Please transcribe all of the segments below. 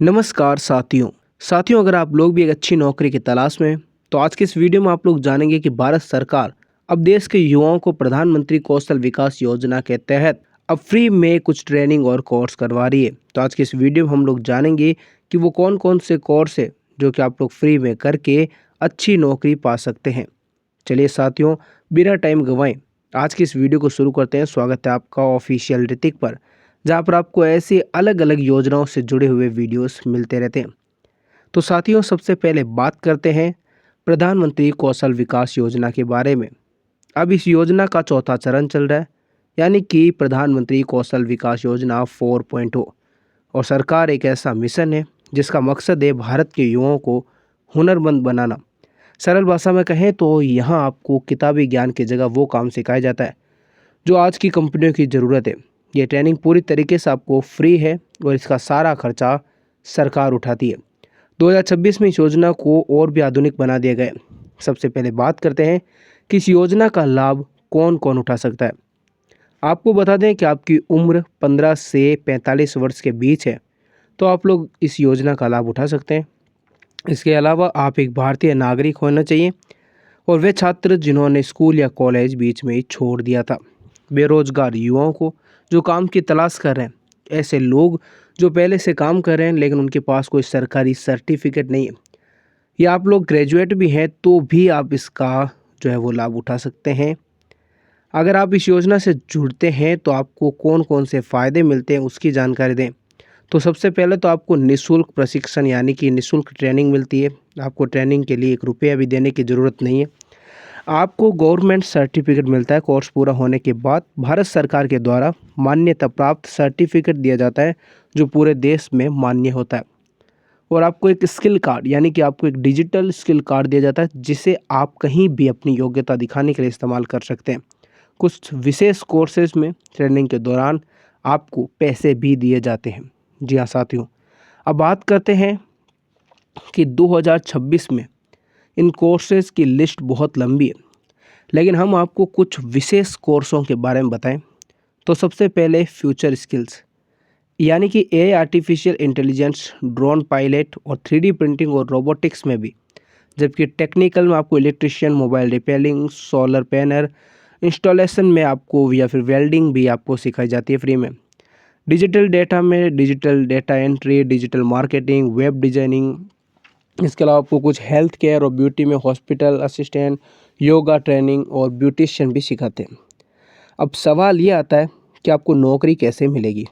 नमस्कार साथियों अगर आप लोग भी एक अच्छी नौकरी की तलाश में हैं, तो आज के इस वीडियो में आप लोग जानेंगे कि भारत सरकार अब देश के युवाओं को प्रधानमंत्री कौशल विकास योजना के तहत अब फ्री में कुछ ट्रेनिंग और कोर्स करवा रही है। तो आज के इस वीडियो में हम लोग जानेंगे कि वो कौन कौन से कोर्स है जो कि आप लोग फ्री में करके अच्छी नौकरी पा सकते हैं। चलिए साथियों, बिना टाइम गंवाएं आज की इस वीडियो को शुरू करते हैं। स्वागत है आपका ऑफिशियल ऋतिक पर, जहां पर आपको ऐसी अलग अलग योजनाओं से जुड़े हुए वीडियोस मिलते रहते हैं। तो साथियों, सबसे पहले बात करते हैं प्रधानमंत्री कौशल विकास योजना के बारे में। अब इस योजना का चौथा चरण चल रहा है, यानी कि प्रधानमंत्री कौशल विकास योजना 4.0। और सरकार एक ऐसा मिशन है जिसका मकसद है भारत के युवाओं को हुनरमंद बनाना। सरल भाषा में कहें तो यहाँ आपको किताबी ज्ञान की जगह वो काम सिखाया जाता है जो आज की कंपनियों की ज़रूरत है। ये ट्रेनिंग पूरी तरीके से आपको फ्री है और इसका सारा खर्चा सरकार उठाती है। 2026 में इस योजना को और भी आधुनिक बना दिया गया है। सबसे पहले बात करते हैं कि इस योजना का लाभ कौन कौन उठा सकता है। आपको बता दें कि आपकी उम्र 15 से 45 वर्ष के बीच है तो आप लोग इस योजना का लाभ उठा सकते हैं। इसके अलावा आप एक भारतीय नागरिक होना चाहिए और वे छात्र जिन्होंने स्कूल या कॉलेज बीच में ही छोड़ दिया था। बेरोजगार युवाओं को जो काम की तलाश कर रहे हैं, ऐसे लोग जो पहले से काम कर रहे हैं लेकिन उनके पास कोई सरकारी सर्टिफिकेट नहीं है, या आप लोग ग्रेजुएट भी हैं तो भी आप इसका जो है वो लाभ उठा सकते हैं। अगर आप इस योजना से जुड़ते हैं तो आपको कौन कौन से फ़ायदे मिलते हैं उसकी जानकारी दें। तो सबसे पहले तो आपको निःशुल्क प्रशिक्षण यानी कि निःशुल्क ट्रेनिंग मिलती है। आपको ट्रेनिंग के लिए 1 रुपया भी देने की ज़रूरत नहीं है। आपको गवर्नमेंट सर्टिफिकेट मिलता है। कोर्स पूरा होने के बाद भारत सरकार के द्वारा मान्यता प्राप्त सर्टिफिकेट दिया जाता है जो पूरे देश में मान्य होता है। और आपको एक स्किल कार्ड यानी कि आपको एक डिजिटल स्किल कार्ड दिया जाता है जिसे आप कहीं भी अपनी योग्यता दिखाने के लिए इस्तेमाल कर सकते हैं। कुछ विशेष कोर्सेज में ट्रेनिंग के दौरान आपको पैसे भी दिए जाते हैं। जी हाँ साथियों, अब बात करते हैं कि 2026 में इन कोर्सेज की लिस्ट बहुत लंबी है, लेकिन हम आपको कुछ विशेष कोर्सों के बारे में बताएं। तो सबसे पहले फ्यूचर स्किल्स यानी कि AI, artificial intelligence, drone pilot और 3D प्रिंटिंग और रोबोटिक्स में भी। जबकि टेक्निकल में आपको electrician, mobile repairing, solar panel installation में आपको या फिर वेल्डिंग भी आपको सिखाई जाती है फ्री में। डिजिटल डेटा में digital data entry, digital marketing, web designing. इसके अलावा आपको कुछ हेल्थ केयर और ब्यूटी में हॉस्पिटल असिस्टेंट, योगा ट्रेनिंग और ब्यूटिशियन भी सिखाते हैं। अब सवाल ये आता है कि आपको नौकरी कैसे मिलेगी।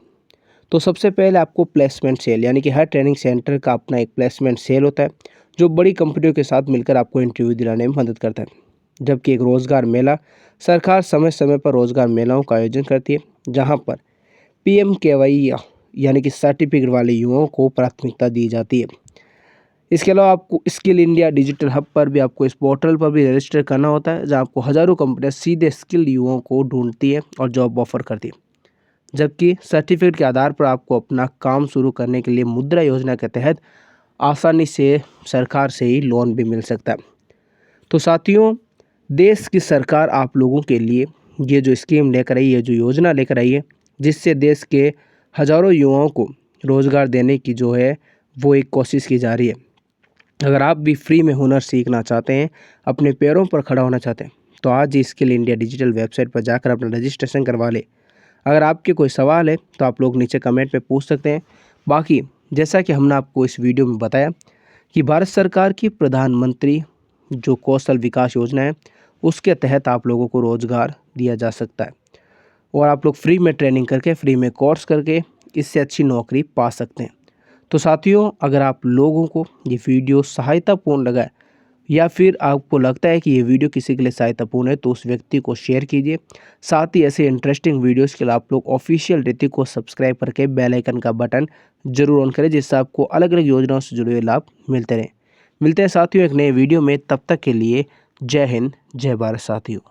तो सबसे पहले आपको प्लेसमेंट सेल यानी कि हर ट्रेनिंग सेंटर का अपना एक प्लेसमेंट सेल होता है जो बड़ी कंपनियों के साथ मिलकर आपको इंटरव्यू दिलाने में मदद करता है। जबकि एक रोज़गार मेला, सरकार समय समय पर रोज़गार मेलाओं का आयोजन करती है जहाँ पर PMKY यानी कि सर्टिफिकेट वाले युवाओं को प्राथमिकता दी जाती है। इसके अलावा आपको स्किल इंडिया डिजिटल हब पर भी आपको इस पोर्टल पर भी रजिस्टर करना होता है जहाँ आपको हज़ारों कंपनियां सीधे स्किल्ड युवाओं को ढूंढती है और जॉब ऑफर करती है। जबकि सर्टिफिकेट के आधार पर आपको अपना काम शुरू करने के लिए मुद्रा योजना के तहत आसानी से सरकार से ही लोन भी मिल सकता है। तो साथियों, देश की सरकार आप लोगों के लिए ये जो स्कीम लेकर आई है, जो योजना लेकर आई है, जिससे देश के हज़ारों युवाओं को रोज़गार देने की जो है वो एक कोशिश की जा रही है। अगर आप भी फ्री में हुनर सीखना चाहते हैं, अपने पैरों पर खड़ा होना चाहते हैं, तो आज ही स्किल इंडिया डिजिटल वेबसाइट पर जाकर अपना रजिस्ट्रेशन करवा लें। अगर आपके कोई सवाल है तो आप लोग नीचे कमेंट में पूछ सकते हैं। बाकी जैसा कि हमने आपको इस वीडियो में बताया कि भारत सरकार की प्रधानमंत्री जो कौशल विकास योजना है उसके तहत आप लोगों को रोज़गार दिया जा सकता है और आप लोग फ्री में ट्रेनिंग करके, फ्री में कोर्स करके इससे अच्छी नौकरी पा सकते हैं। तो साथियों, अगर आप लोगों को ये वीडियो सहायतापूर्ण लगा है या फिर आपको लगता है कि ये वीडियो किसी के लिए सहायतापूर्ण है तो उस व्यक्ति को शेयर कीजिए। साथ ही ऐसे इंटरेस्टिंग वीडियोस के लिए आप लोग ऑफिशियल ऋतिक को सब्सक्राइब करके बेल आइकन का बटन जरूर ऑन करें, जिससे आपको अलग अलग योजनाओं से जुड़े हुए लाभ मिलते रहें। मिलते हैं साथियों एक नए वीडियो में, तब तक के लिए जय हिंद, जय भारत साथियों।